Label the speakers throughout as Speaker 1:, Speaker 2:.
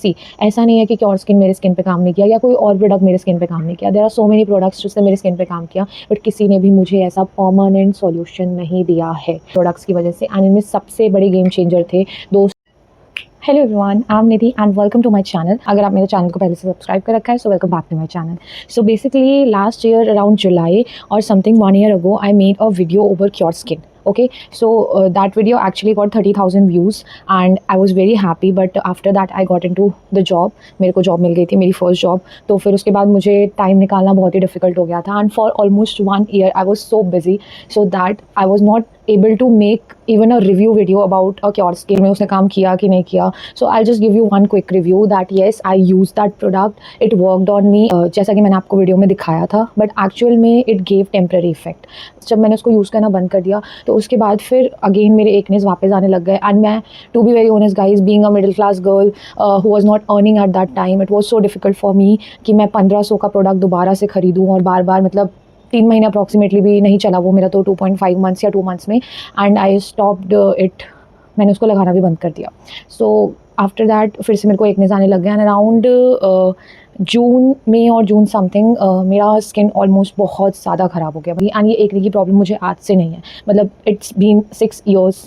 Speaker 1: सी ऐसा नहीं है कि क्योर स्किन मेरे स्किन पे काम नहीं किया या कोई और प्रोडक्ट मेरे स्किन पे काम नहीं किया। There are so many products जिसने मेरे स्किन पे काम किया, बट किसी ने भी मुझे ऐसा परमानेंट सॉल्यूशन नहीं दिया है प्रोडक्ट्स की वजह से। एंड इनमें सबसे बड़े गेम चेंजर थे दोस्त। Hello everyone, I am Nidhi and welcome to my channel. अगर आप मेरे चैनल को पहले से सब्सक्राइब कर रखा है so welcome back to my channel. So basically last year around July और something 1 year ago I made a video over Cure Skin. Okay, so that video actually got 30,000 views and I was very happy, but after that I got into the job. मेरे को job मिल गई थी, मेरी first job. तो फिर उसके बाद मुझे टाइम निकालना बहुत ही डिफिकल्ट हो गया था and for almost 1 year I was so busy so that I was not able to make even a review video about a Cure Skin में उसने काम किया कि नहीं किया। So I'll just give you one quick review that yes, I used that product, it worked on me, जैसा कि मैंने आपको वीडियो में दिखाया था, but एक्चुअल में it gave temporary effect। जब मैंने उसको यूज़ करना बंद कर दिया तो उसके बाद फिर अगेन मेरे एक्नेस वापस आने लग गए। एंड मैं to be very honest guys, being a middle class girl who was not earning at that time, it was so difficult for me कि मैं 1500 का प्रोडक्ट दोबारा से खरीदूँ और बार बार, मतलब 3 महीने अप्रॉक्सीमेटली भी नहीं चला वो मेरा, तो 2.5 months या 2 months में। एंड आई स्टॉप्ड इट, मैंने उसको लगाना भी बंद कर दिया। सो आफ्टर दैट फिर से मेरे को एक्नेस आने लग गया एंड अराउंड जून में और जून समथिंग मेरा स्किन ऑलमोस्ट बहुत ज़्यादा ख़राब हो गया भाई। एंड ये एक्ने की प्रॉब्लम मुझे आज से नहीं है, मतलब इट्स बीन 6 years,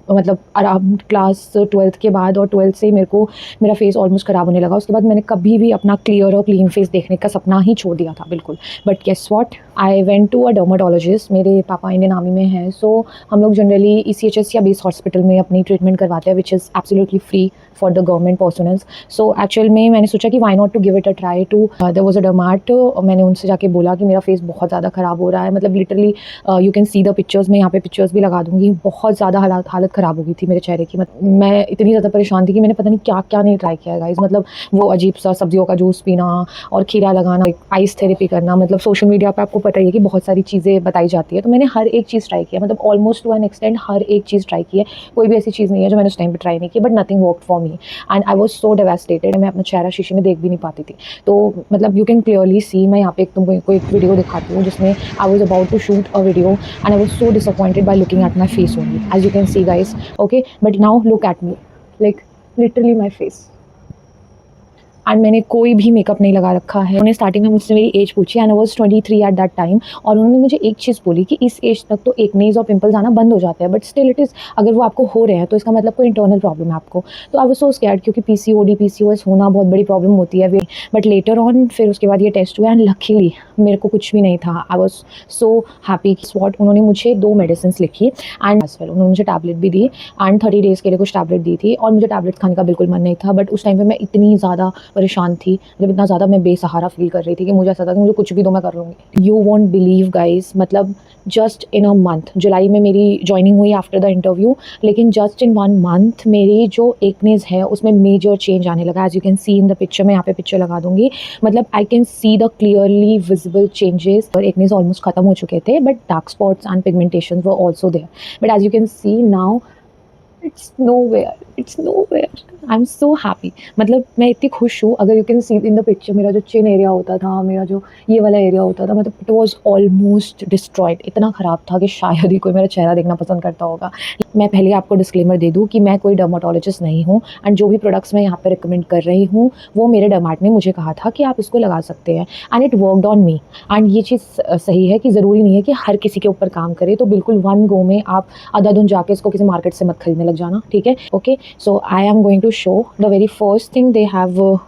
Speaker 1: मतलब अराउंड क्लास 12th के बाद, और 12th से मेरे को मेरा फेस ऑलमोस्ट ख़राब होने लगा। उसके बाद मैंने कभी भी अपना क्लियर और क्लीन फेस देखने का सपना ही छोड़ दिया था बिल्कुल। But guess what, I went to a dermatologist. मेरे पापा इंडियन आर्मी में हैं, सो हम लोग जनरली ECHS या बेस हॉस्पिटल में अपनी ट्रीटमेंट करवाते हैं which is absolutely free for the government personnels. So actual में मैंने सोचा कि why not to give it a try to there was a derm. मैंने उनसे जाके बोला कि मेरा फेस बहुत ज़्यादा ख़राब हो रहा है, मतलब literally you can see the pictures, मैं यहाँ पे पिक्चर्स भी लगा दूँगी, बहुत ज़्यादा हालत ख़राब हो गई थी मेरे चेहरे की। मैं इतनी ज़्यादा परेशान थी कि मैंने पता नहीं क्या क्या नहीं ट्राई किया गाइस। मतलब वो अजीब सा सब्जियों का जूस पीना और खीरा लगाना, आइस थेरेपी करना, मतलब सोशल मीडिया पे आपको पता ही है कि बहुत सारी चीज़ें बताई जाती है, तो मैंने हर एक चीज़ ट्राई किया, मतलब ऑलमोस्ट टू एन एक्सटेंड हर एक चीज़ ट्राई की है। कोई भी ऐसी चीज़ नहीं है जो मैंने उस टाइम पे ट्राई नहीं की, but nothing worked for me and I was so devastated. मैं अपना चेहरा शीशे में देख भी नहीं पाती थी। तो मतलब यू कैन क्लियरली सी, मैं यहाँ पे तुमको एक वीडियो दिखाती हूँ जिसमें I was about to shoot a video and I was so disappointed by looking at my face only, as you can see guys. Okay, but now look at me, like literally my face। एंड मैंने कोई भी makeup नहीं लगा रखा है। उन्होंने starting में मुझसे मेरी एज पूछी and I was 23 eight that time, और उन्होंने मुझे एक चीज़ बोली कि इस एज तक तो एक्नेस और पिंपल्स आना बंद हो जाते हैं, बट स्टिल इट इज़, अगर वो आपको हो रहे हैं तो इसका मतलब कोई इंटरनल प्रॉब्लम है आपको। तो आई वाज सो स्कैर्ड, क्योंकि PCOD PCOS होना बहुत बड़ी प्रॉब्लम होती है। बट लेटर ऑन फिर उसके बाद ये टेस्ट हुआ एंड लकीली मेरे को कुछ भी नहीं था। आई वाज सो हैप्पी। स्पॉट उन्होंने मुझे 2 मेडिसिन लिखी एंड एज वेल उन्होंने मुझे टैबलेट भी दी एंड 30 days के लिए कुछ टैबलेट दी थी, और मुझे टैबलेट खाने का बिल्कुल मन नहीं था। बट उस टाइम पर मैं इतनी ज़्यादा परेशान थी, जब इतना ज़्यादा मैं बेसहारा फील कर रही थी कि मुझे ऐसा था कि मुझे कुछ भी दो मैं कर लूँगी। यू वॉन्ट बिलीव गाइज, मतलब जस्ट इन अ मंथ, जुलाई में मेरी ज्वाइनिंग हुई आफ्टर द इंटरव्यू, लेकिन जस्ट इन 1 month मेरी जो एक्नेस है उसमें मेजर चेंज आने लगा। As you can see in the picture, मैं यहाँ पे पिक्चर लगा दूंगी, मतलब I can see the clearly visible changes. और एक्नेस ऑलमोस्ट खत्म हो चुके थे, but dark spots and pigmentation were also there, but as you can see now it's nowhere. I am so happy, मतलब मैं इतनी खुश हूँ। अगर you can see in the picture, मेरा जो चिन एरिया होता था, मेरा जो ये वाला एरिया होता था, मतलब इट वाज ऑलमोस्ट डिस्ट्रॉयड। इतना ख़राब था कि शायद ही कोई मेरा चेहरा देखना पसंद करता होगा। मैं पहले आपको डिस्क्लेमर दे दूँ कि मैं कोई डर्माटोलॉजिस्ट नहीं हूँ एंड जो भी प्रोडक्ट्स मैं यहाँ पर रिकमेंड कर रही हूँ वो मेरे डर्माट ने मुझे कहा था कि आप इसको लगा सकते हैं and it worked on me. And ये चीज़ सही है कि ज़रूरी नहीं है कि हर किसी के ऊपर काम करे, तो बिल्कुल 1 go में आप अंधाधुन जाके इसको किसी मार्केट से मत खरीदने लग जाना, ठीक है। Okay, so I am going to show the very first thing they have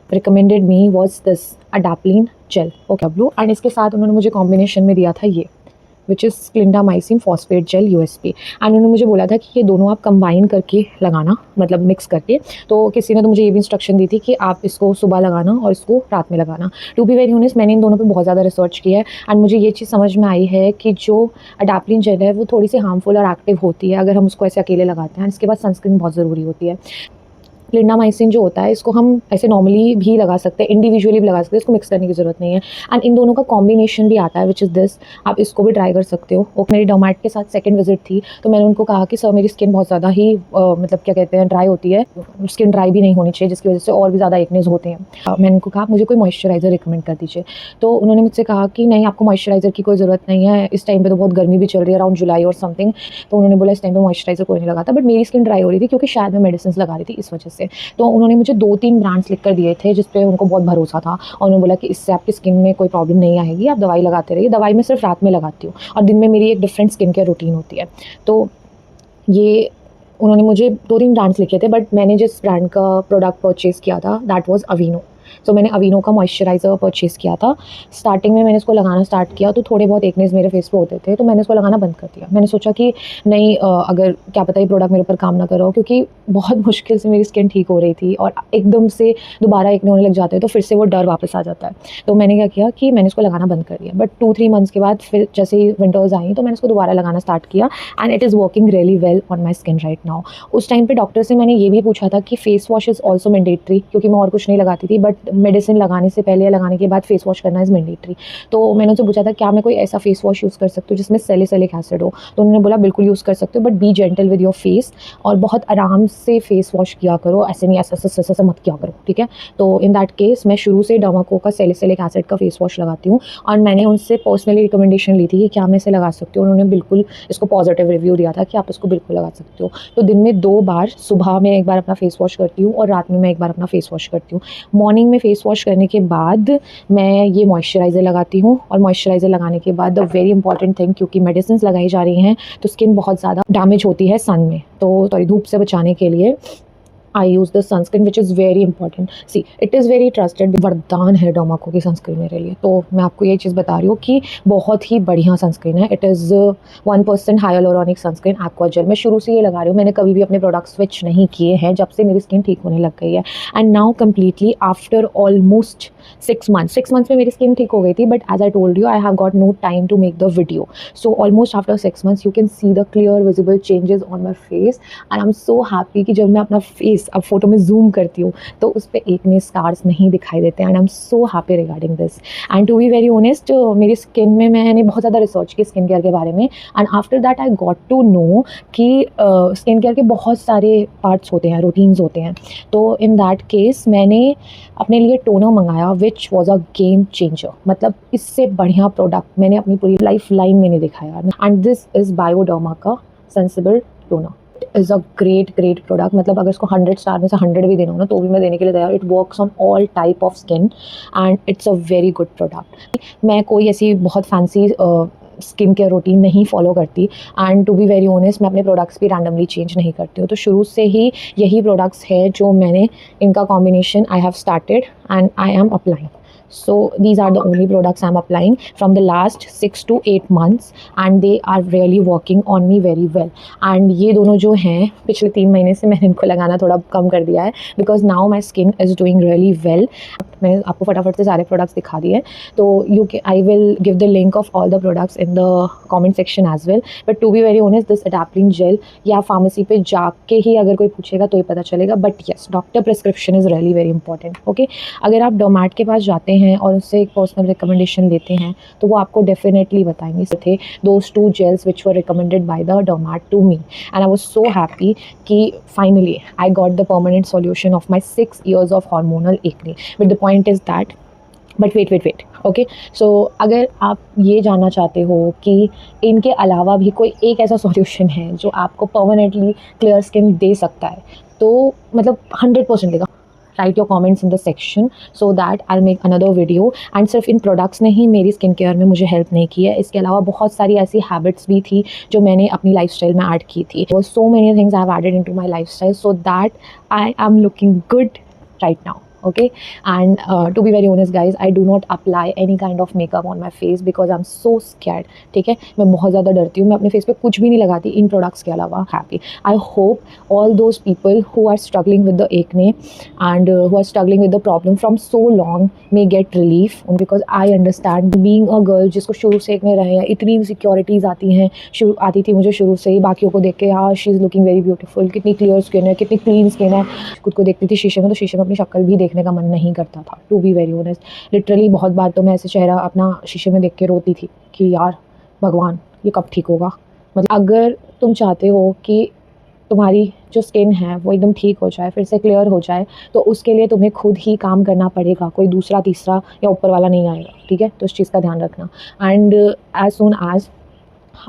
Speaker 1: recommended me was this adapalene gel, okay blue, and इसके साथ उन्होंने मुझे कॉम्बिनेशन में दिया था ये which is clindamycin phosphate gel USP, and उन्होंने मुझे बोला था कि ये दोनों आप कंबाइन करके लगाना, मतलब मिक्स करके। तो किसी ने तो मुझे ये भी इंस्ट्रक्शन दी थी कि आप इसको सुबह लगाना और इसको रात में लगाना। टू बी वेरी ऑनेस्ट, मैंने इन दोनों पे बहुत ज़्यादा रिसर्च किया है एंड मुझे ये चीज़ समझ में आई है कि जो अडाप्लिन जेल है वो थोड़ी सी हार्मफुल और एक्टिव होती है अगर हम उसको ऐसे अकेले लगाते हैं। इसके बाद सनस्क्रीन बहुत ज़रूरी होती है। क्लिंडामाइसिन जो होता है इसको हम ऐसे नॉर्मली भी लगा सकते हैं, इंडिविजुअली भी लगा सकते हैं, इसको मिक्स करने की ज़रूरत नहीं है। एंड इन दोनों का कॉम्बिनेशन भी आता है विच इज़ दिस, आप इसको भी ट्राई कर सकते हो। और मेरी डर्माट के साथ सेकंड विजिट थी, तो मैंने उनको कहा कि सर मेरी स्किन बहुत ज़्यादा ही मतलब क्या कहते हैं, ड्राई होती है, स्किन ड्राई भी नहीं होनी चाहिए जिसकी वजह से और भी ज़्यादा एक्नेस होते हैं। मैंने उनको कहा मुझे कोई मॉइस्चराइज़र रिकमेंड कर दीजिए, तो उन्होंने मुझसे कहा कि नहीं आपको मॉइस्चराइज़र की कोई ज़रूरत नहीं है, इस टाइम पर तो बहुत गर्मी भी चल रही है, अराउंड जुलाई और समथिंग, तो उन्होंने बोला इस टाइम पर मॉइस्चराइज़र कोई नहीं लगाता। बट मेरी स्किन ड्राई हो रही थी क्योंकि शायद मैं मेडिसिन लगा रही थी इस वजह से। तो उन्होंने मुझे 2-3 ब्रांड्स लिख कर दिए थे जिस पे उनको बहुत भरोसा था, और उन्होंने बोला कि इससे आपकी स्किन में कोई प्रॉब्लम नहीं आएगी, आप दवाई लगाते रहिए। दवाई मैं सिर्फ रात में लगाती हूँ और दिन में मेरी एक डिफरेंट स्किन केयर रूटीन होती है। तो ये उन्होंने मुझे 2-3 ब्रांड्स लिखे थे, बट मैंने जिस ब्रांड का प्रोडक्ट परचेज़ किया था दैट वाज़ अवीनो। सो मैंने अवीनो का मॉइस्चराइज़र परचेज़ किया था। स्टार्टिंग में मैंने इसको लगाना स्टार्ट किया तो थोड़े बहुत एक्नेज़ मेरे फेस पे होते थे, तो मैंने इसको लगाना बंद कर दिया। मैंने सोचा कि नहीं, अगर क्या पता ये प्रोडक्ट मेरे ऊपर काम ना कर रहा हो, क्योंकि बहुत मुश्किल से मेरी स्किन ठीक हो रही थी और एकदम से दोबारा एक्ने होने लग जाते हैं तो फिर से वो डर वापस आ जाता है। तो मैंने क्या किया कि मैंने इसको लगाना बंद कर दिया। बट 2-3 मंथ्स के बाद फिर जैसे ही विंटर्स आई तो मैंने इसको दोबारा लगाना स्टार्ट किया, and it is working really well on my skin right now. उस टाइम पे डॉक्टर से मैंने ये भी पूछा था कि face wash is also mandatory, क्योंकि मैं और कुछ नहीं लगाती थी, बट मेडिसिन लगाने से पहले या लगाने के बाद फेस वॉश करना इज़ मैंडेटरी। तो मैंने उनसे पूछा था क्या मैं कोई ऐसा फेस वॉश यूज़ कर सकती हूँ जिसमें सैलिसिलिक एसिड हो, तो उन्होंने बोला बिल्कुल यूज़ कर सकते हो, but B gentle with your face, और बहुत आराम से फेस वॉश किया करो, ऐसे नहीं ऐसा मत किया करो, ठीक है। तो इन दैट केस मैं शुरू से डर्माको का सैलिसिलिक एसिड का फेस वॉश लगाती हूँ, और मैंने उनसे पर्सनली रिकमेंडेशन ली थी कि क्या मैं इसे लगा सकती हूँ। उन्होंने बिल्कुल इसको पॉजिटिव रिव्यू दिया था कि आप इसको बिल्कुल लगा सकते हो। तो दिन में 2 बार, सुबह में एक बार अपना फेस वॉश करती हूँ और रात में मैं एक बार अपना फेस वॉश करती हूँ। मॉर्निंग में फेस वॉश करने के बाद मैं ये मॉइस्चराइज़र लगाती हूँ, और मॉइस्चराइज़र लगाने के बाद द वेरी इंपॉर्टेंट थिंग, क्योंकि मेडिसिन लगाई जा रही हैं तो स्किन बहुत ज़्यादा डैमेज होती है सन में, तो सॉरी धूप से बचाने के लिए I use the sunscreen which is very important. See it is very trusted, वरदान है डर्माको की सनस्क्रीन मेरे लिए। तो मैं आपको ये चीज़ बता रही हूँ कि बहुत ही बढ़िया सनस्क्रीन है। It is 1% hyaluronic sunscreen aqua jail. मैं शुरू से ये लगा रही हूँ, मैंने कभी भी अपने प्रोडक्ट स्विच नहीं किए हैं जब से मेरी स्किन ठीक होने लग गई है। And now completely after almost 6 months में मेरी स्किन ठीक हो गई थी, but as I told you I have got no time to make the video. So almost after 6 months you can see the clear visible changes on my face, and I am so happy कि जब मैं अपना face अब photo में zoom करती हूँ तो उस पर एक्ने स्कार्स नहीं दिखाई देते, and I am so happy regarding this. And to be very honest, मेरी स्किन में मैंने बहुत ज़्यादा रिसर्च की स्किन केयर के बारे में, and after that I got to know कि स्किन केयर के बहुत सारे पार्ट्स होते हैं, रूटीन्स होते हैं। तो इन दैट केस मैंने अपने लिए टोनर मंगाया which was a game changer. मतलब इससे बढ़िया प्रोडक्ट मैंने अपनी पूरी लाइफ लाइन में नहीं दिखाया, एंड दिस इज़ बायोडर्मा का sensible toner. Is a great product. मतलब अगर इसको 100 स्टार में से 100 भी देना हो ना तो भी मैं देने के लिए तैयार। It works on all type of skin and it's a very good product. मैं कोई ऐसी बहुत फैंसी स्किन केयर रूटीन नहीं फॉलो करती, and to be very honest मैं अपने प्रोडक्ट्स भी रैंडमली चेंज नहीं करती हूँ। तो शुरू से ही यही प्रोडक्ट्स है जो मैंने, इनका combination I have started and I am applying. So these are the only products I'm applying from the last 6 to 8 months, and they are really working on me very well. And ये दोनों जो हैं पिछले 3 महीने से मैंने इनको लगाना थोड़ा कम कर दिया है, because now my skin is doing really well. मैंने आपको फटाफट से सारे प्रोडक्ट्स दिखा दिए, तो I will give the link of all the products in the comment section as well. But to be very honest, this Adaptin gel या pharmacy पे जाके ही अगर कोई पूछेगा तो ही पता चलेगा, but yes doctor prescription is really very important. Okay, अगर आप डर्मैट के पास जाते हैं और उससे एक पर्सनल रिकमेंडेशन लेते हैं तो वो आपको डेफिनेटली बताएंगे। थे those 2 gels which were recommended by the derm to me, and I was so happy कि finally I got the permanent solution of my 6 years of hormonal acne. But the point is that, but wait okay, so अगर आप ये जानना चाहते हो कि इनके अलावा भी कोई एक ऐसा सॉल्यूशन है जो आपको परमानेंटली क्लियर स्किन दे सकता है, तो मतलब 100% देगा। Right your comments in the section so that I make another video. And सिर्फ इन प्रोडक्ट्स ने ही मेरी स्किन केयर में मुझे हेल्प नहीं की है, इसके अलावा बहुत सारी ऐसी हैबिट्स भी थी जो मैंने अपनी लाइफस्टाइल में ऐड की थी। So many things I have added into my lifestyle so that I am looking good right now. Okay, and to be very honest guys, I do not apply any kind of makeup on my face because I'm so scared. ठीक है, मैं बहुत ज़्यादा डरती हूँ, मैं अपने face पे कुछ भी नहीं लगाती इन प्रोडक्ट्स के अलावा। Happy, I hope all those people who are struggling with the acne and who are struggling with the problem from so long may get relief, because I understand being a girl जिसको शुरू से acne रहे हैं, इतनी insecurities आती थी मुझे शुरू से ही, बाकियों को देख के यार she is looking very beautiful, कितनी क्लियर स्किन है, कितनी क्लीन स्किन है। खुद को देखती थी शीशे में तो शीशे में अपनी शक्ल भी देखने का मन नहीं करता था, to be very honest. Literally बहुत बार तो मैं ऐसे चेहरा अपना शीशे में देख के रोती थी कि यार भगवान ये कब ठीक होगा। मतलब अगर तुम चाहते हो कि तुम्हारी जो स्किन है वो एकदम ठीक हो जाए, फिर से क्लियर हो जाए, तो उसके लिए तुम्हें खुद ही काम करना पड़ेगा, कोई दूसरा तीसरा या ऊपर वाला नहीं आएगा। ठीक है, तो इस चीज़ का ध्यान रखना। एंड एज सून एज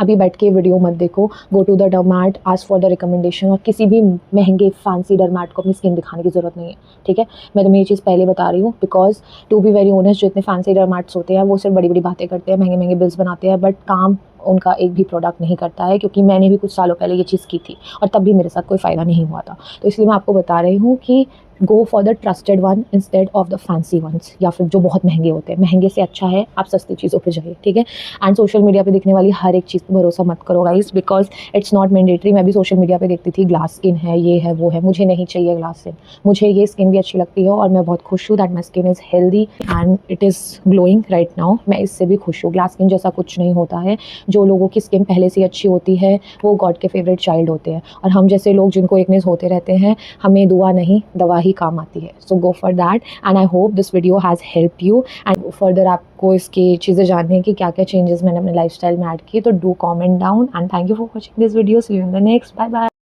Speaker 1: अभी बैठ के वीडियो मत देखो, go to the derm, ask for the recommendation. और किसी भी महंगे फैंसी डर्मैट को अपनी स्किन दिखाने की ज़रूरत नहीं है, ठीक है। मैं तुम्हें ये चीज़ पहले बता रही हूँ, because to be very honest, जो इतने फैंसी डर्मैट्स होते हैं वो सिर्फ बड़ी बड़ी बातें करते हैं, महंगे महंगे बिल्स बनाते हैं, बट काम उनका एक भी प्रोडक्ट नहीं करता है। क्योंकि मैंने भी कुछ सालों पहले ये चीज़ की थी और तब भी मेरे साथ कोई फ़ायदा नहीं हुआ था। तो इसलिए मैं आपको बता रही हूँ कि go for the trusted one instead of the fancy ones, या फिर जो बहुत महंगे होते हैं। महंगे से अच्छा है आप सस्ती चीज़ों पे जाइए, ठीक है। एंड सोशल मीडिया पे दिखने वाली हर एक चीज़ पे भरोसा मत करो guys, because it's not mandatory. मैं भी सोशल मीडिया पे देखती थी ग्लास स्किन है, ये है, वो है, मुझे नहीं चाहिए ग्लास स्किन। मुझे ये स्किन भी अच्छी लगती है और मैं बहुत खुश हूँ that my skin is healthy and it is glowing right now. मैं इससे भी खुश हूँ। ग्लास स्किन जैसा कुछ नहीं होता है। जो लोगों की स्किन पहले से अच्छी होती है वो गॉड के फेवरेट चाइल्ड होते हैं, और हम जैसे लोग जिनको एकनेस होते रहते हैं, हमें दुआ नहीं दवा ही काम आती है। So go for that and I hope this video has helped you and further आपको इसकी चीज़ें जाननी है कि क्या क्या चेंजेस मैंने अपने लाइफस्टाइल में ऐड किए, तो do comment down and thank you for watching this video. See you in the next. Bye bye.